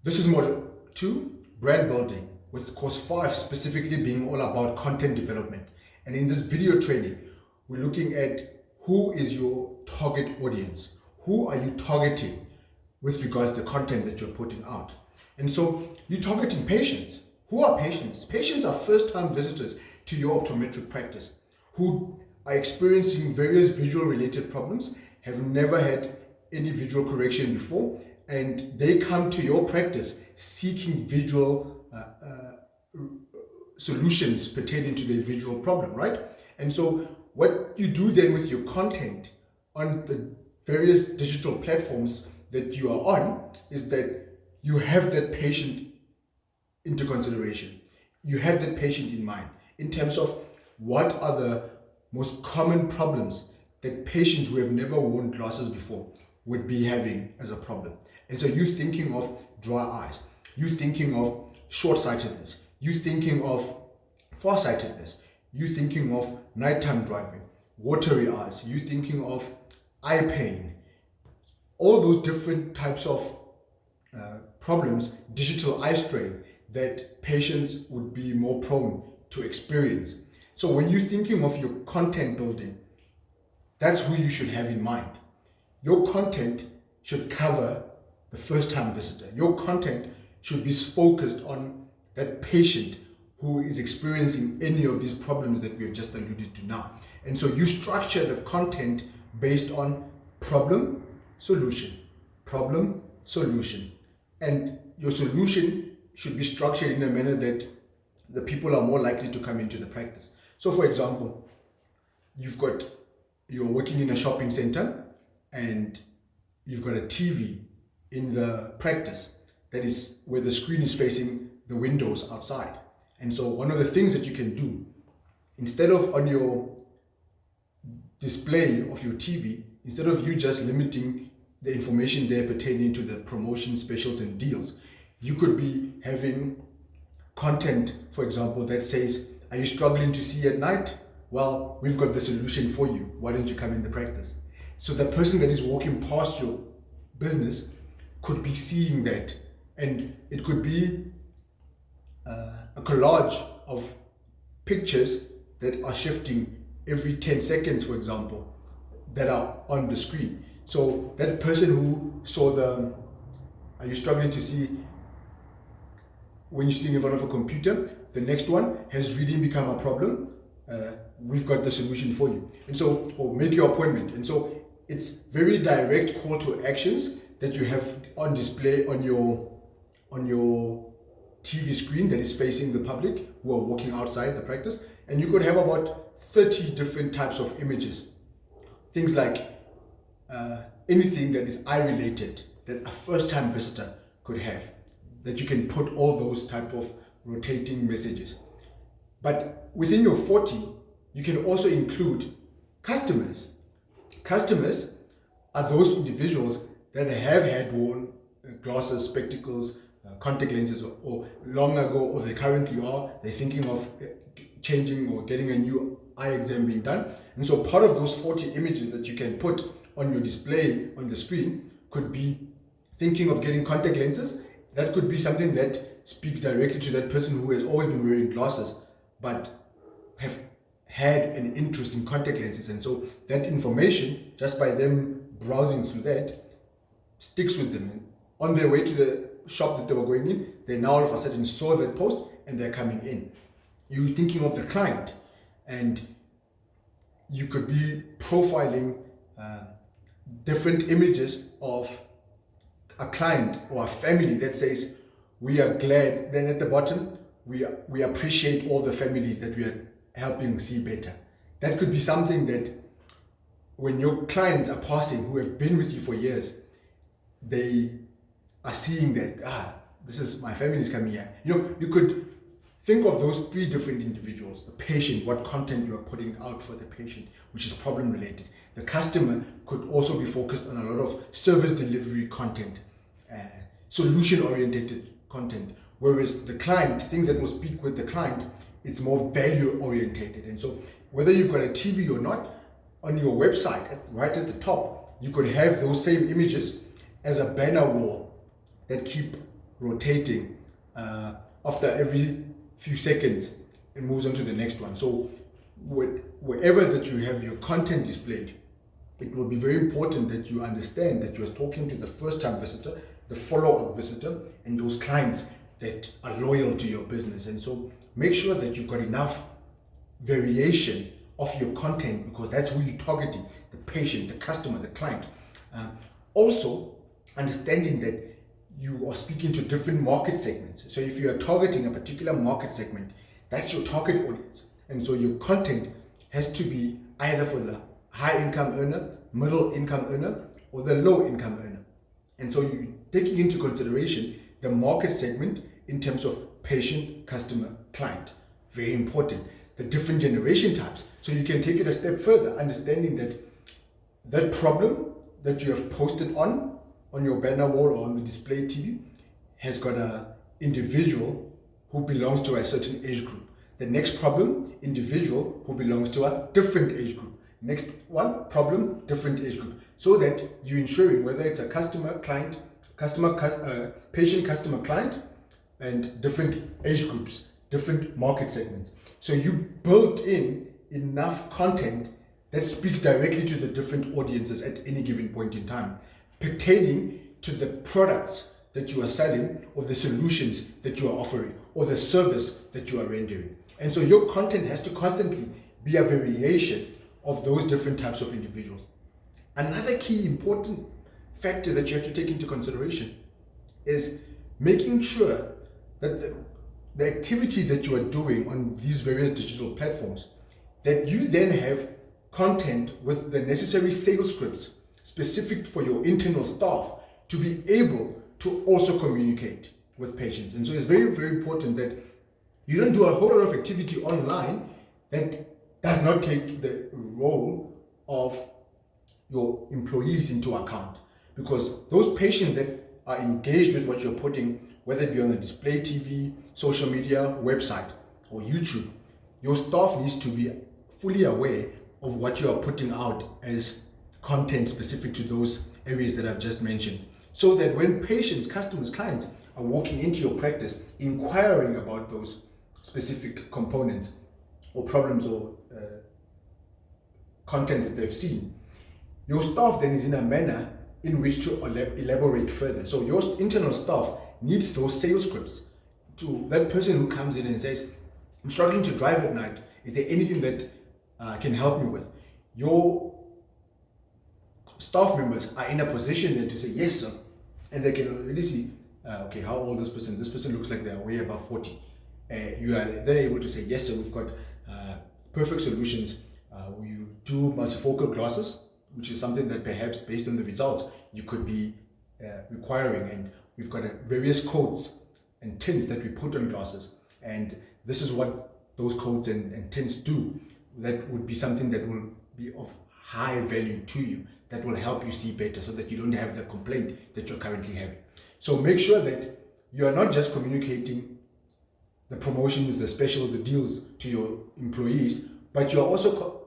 This is module 2, brand building, with course 5 specifically being all about content development. And in this video training, we're looking at who is your target audience. Who are you targeting with regards to the content that you're putting out? And so you're targeting patients. Who are patients? Patients are first-time visitors to your optometric practice who are experiencing various visual related problems, have never had any visual correction before, and they come to your practice seeking visual solutions pertaining to their visual problem, right? And so what you do then with your content on the various digital platforms that you are on is that you have that patient into consideration. You have that patient in mind in terms of what are the most common problems that patients who have never worn glasses before would be having as a problem. And so you're thinking of dry eyes, you're thinking of short-sightedness, you're thinking of farsightedness, you're thinking of nighttime driving, watery eyes, you're thinking of eye pain, all those different types of problems, digital eye strain, that patients would be more prone to experience. So when you're thinking of your content building, that's who you should have in mind. Your content should cover the first-time visitor. Your content should be focused on that patient who is experiencing any of these problems that we have just alluded to now. And so you structure the content based on problem, solution, problem, solution. And your solution should be structured in a manner that the people are more likely to come into the practice. So for example, you're working in a shopping center and you've got a TV in the practice that is where the screen is facing the windows outside. And so one of the things that you can do, instead of on your display of your TV, instead of you just limiting the information there pertaining to the promotion, specials and deals, you could be having content, for example, that says, are you struggling to see at night? Well, we've got the solution for you. Why don't you come in the practice? So the person that is walking past your business could be seeing that, and it could be a collage of pictures that are shifting every 10 seconds, for example, that are on the screen. So that person who saw are you struggling to see when you're sitting in front of a computer, the next one, has reading become a problem? We've got the solution for you. And so, or make your appointment. And so it's very direct call to actions that you have on display on your TV screen that is facing the public who are walking outside the practice. And you could have about 30 different types of images. Things like anything that is eye related that a first-time visitor could have, that you can put all those type of rotating messages. But within your 40, you can also include customers. Customers are those individuals that have had worn glasses, spectacles, contact lenses, or long ago, or they currently are. They're thinking of changing or getting a new eye exam being done. And so part of those 40 images that you can put on your display on the screen could be thinking of getting contact lenses. That could be something that speaks directly to that person who has always been wearing glasses but have had an interest in contact lenses. And so that information, just by them browsing through that, sticks with them. On their way to the shop that they were going in, they now all of a sudden saw that post and they're coming in. You're thinking of the client, and you could be profiling different images of a client or a family that says, we are glad. Then at the bottom, we appreciate all the families that we are helping see better. That could be something that when your clients are passing, who have been with you for years, they are seeing that, this is my family is coming here. You could think of those 3 different individuals: the patient, what content you are putting out for the patient, which is problem related. The customer could also be focused on a lot of service delivery content, solution oriented content, whereas the client, things that will speak with the client, it's more value orientated. And so whether you've got a TV or not, on your website, right at the top, you could have those same images as a banner wall that keep rotating after every few seconds. It moves on to the next one. So wherever that you have your content displayed, it will be very important that you understand that you're talking to the first-time visitor, the follow-up visitor, and those clients that are loyal to your business. And so make sure that you've got enough variation of your content, because that's who you're targeting: the patient, the customer, the client. Also, understanding that you are speaking to different market segments. So if you are targeting a particular market segment, that's your target audience. And so your content has to be either for the high income earner, middle income earner, or the low income earner. And so you're taking into consideration the market segment in terms of patient, customer, client. Very important. The different generation types. So you can take it a step further, understanding that that problem that you have posted on your banner wall or on the display TV has got an individual who belongs to a certain age group. The next problem, individual who belongs to a different age group. Next one, problem, different age group. So that you're ensuring whether it's a customer, client, patient, customer, client, and different age groups, different market segments. So you built in enough content that speaks directly to the different audiences at any given point in time, pertaining to the products that you are selling, or the solutions that you are offering, or the service that you are rendering. And so your content has to constantly be a variation of those different types of individuals. Another key important factor that you have to take into consideration is making sure that the activities that you are doing on these various digital platforms, that you then have content with the necessary sales scripts specific for your internal staff to be able to also communicate with patients. And so it's very, very important that you don't do a whole lot of activity online that does not take the role of your employees into account. Because those patients that are engaged with what you're putting, whether it be on the display TV, social media, website, or YouTube, your staff needs to be fully aware of what you are putting out as content specific to those areas that I've just mentioned. So that when patients, customers, clients are walking into your practice, inquiring about those specific components or problems or content that they've seen, your staff then is in a manner in which to elaborate further. So your internal staff needs those sales scripts to that person who comes in and says, I'm struggling to drive at night. Is there anything that can help me with? Your staff members are in a position then to say, yes, sir. And they can already see, okay, how old this person looks like they're way above 40. You are then able to say, yes, sir, we've got perfect solutions. We do multifocal glasses, which is something that perhaps based on the results you could be requiring. And we've got various codes and tints that we put on glasses. And this is what those codes and tints do. That would be something that will be of high value to you, that will help you see better so that you don't have the complaint that you're currently having. So make sure that you are not just communicating the promotions, the specials, the deals to your employees, but you're also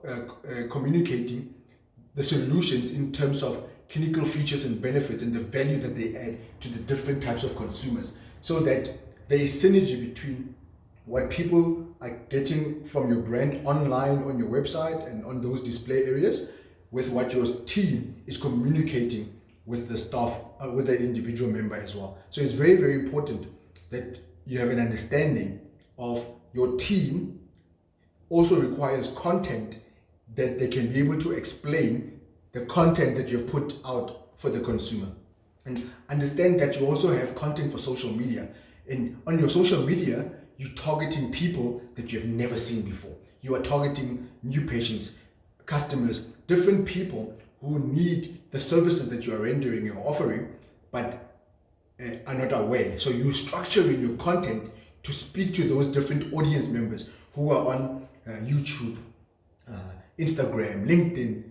communicating the solutions in terms of clinical features and benefits and the value that they add to the different types of consumers, so that there is synergy between what people are getting from your brand online, on your website, and on those display areas, with what your team is communicating with the staff, with the individual member as well. So it's very, very important that you have an understanding of your team also requires content that they can be able to explain the content that you've put out for the consumer. And understand that you also have content for social media. And on your social media, you're targeting people that you've never seen before. You are targeting new patients, customers, different people who need the services that you are rendering, you're offering, but are not aware. So you're structuring your content to speak to those different audience members who are on YouTube, Instagram, LinkedIn,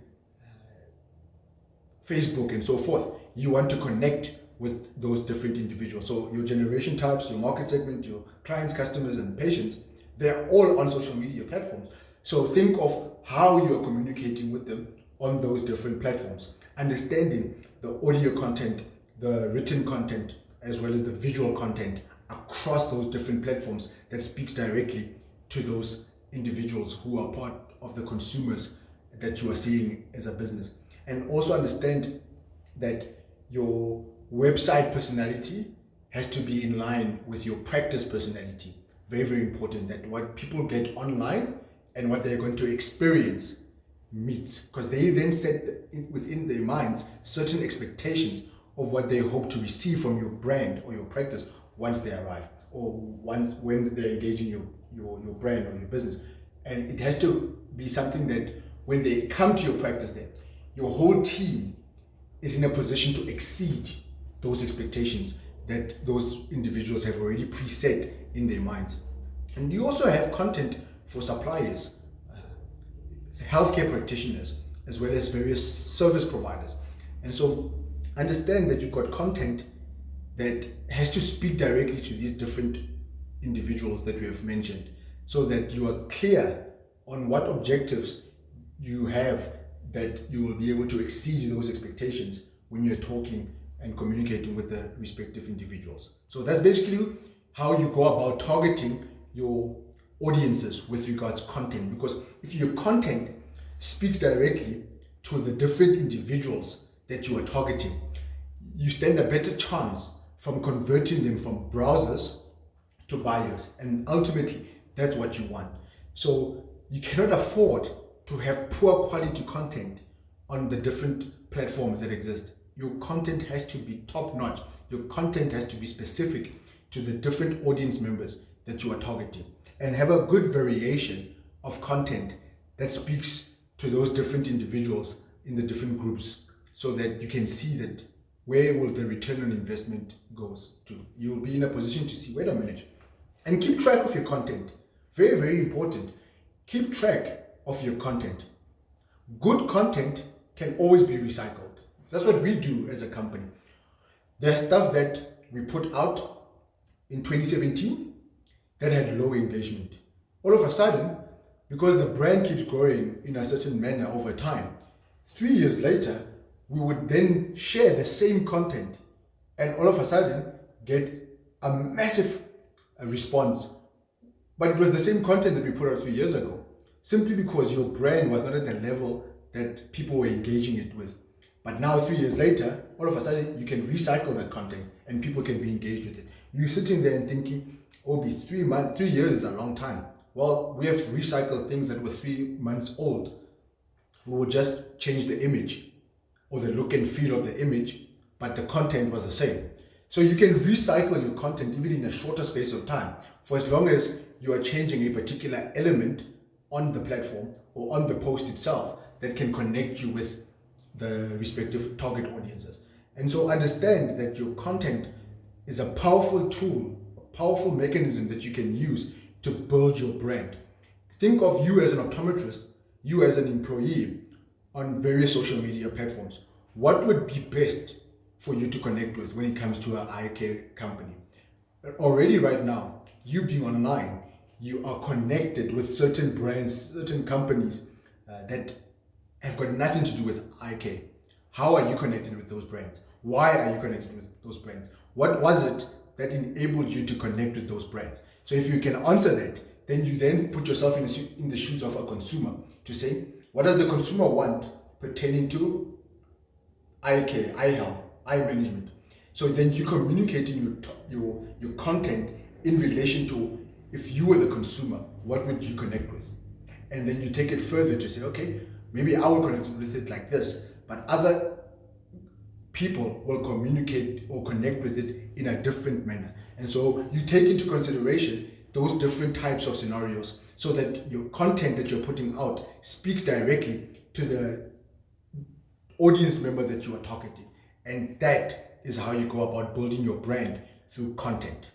Facebook, and so forth. You want to connect with those different individuals. So your generation types, your market segment, your clients, customers, and patients, they're all on social media platforms. So think of how you're communicating with them on those different platforms. Understanding the audio content, the written content, as well as the visual content across those different platforms that speaks directly to those individuals who are part of the consumers that you are seeing as a business. And also understand that your website personality has to be in line with your practice personality. Very, very important that what people get online and what they're going to experience meets, because they then set within their minds certain expectations of what they hope to receive from your brand or your practice once they arrive, or when they're engaging your brand or your business. And it has to be something that when they come to your practice, then your whole team is in a position to exceed those expectations that those individuals have already preset in their minds. And you also have content for suppliers, healthcare practitioners, as well as various service providers. And so understand that you've got content that has to speak directly to these different individuals that we have mentioned, so that you are clear on what objectives you have, that you will be able to exceed those expectations when you're talking and communicating with the respective individuals. So that's basically how you go about targeting your audiences with regards to content, because if your content speaks directly to the different individuals that you are targeting, you stand a better chance from converting them from browsers to buyers, and ultimately that's what you want. So you cannot afford to have poor quality content on the different platforms that exist. Your content has to be top notch. Your content has to be specific to the different audience members that you are targeting, and have a good variation of content that speaks to those different individuals in the different groups, so that you can see that where will the return on investment goes to. You will be in a position to see, wait a minute, and keep track of your content. Very, very important. Keep track of your content. Good content can always be recycled. That's what we do as a company. There's stuff that we put out in 2017 that had low engagement. All of a sudden, because the brand keeps growing in a certain manner over time, 3 years later, we would then share the same content and all of a sudden get a massive response. But it was the same content that we put out 3 years ago, simply because your brand was not at the level that people were engaging it with. But now 3 years later, all of a sudden you can recycle that content and people can be engaged with it. You're sitting there and thinking, oh, 3 years is a long time. Well, we have recycled things that were 3 months old. We will just change the image or the look and feel of the image, but the content was the same. So you can recycle your content even in a shorter space of time, for as long as you are changing a particular element on the platform or on the post itself that can connect you with the respective target audiences. And so understand that your content is a powerful tool, a powerful mechanism that you can use to build your brand. Think of you as an optometrist, you as an employee on various social media platforms. What would be best for you to connect with when it comes to an eye care company? Already right now, you being online, you are connected with certain brands, certain companies that have got nothing to do with eye care. How are you connected with those brands? Why are you connected with those brands? What was it that enabled you to connect with those brands? So if you can answer that, then you then put yourself in the shoes of a consumer to say, what does the consumer want pertaining to eye care, eye health, eye management? So then you're communicating your content in relation to, if you were the consumer, what would you connect with? And then you take it further to say, okay, maybe I will connect with it like this, but other people will communicate or connect with it in a different manner. And so you take into consideration those different types of scenarios, so that your content that you're putting out speaks directly to the audience member that you are targeting. And that is how you go about building your brand, through content.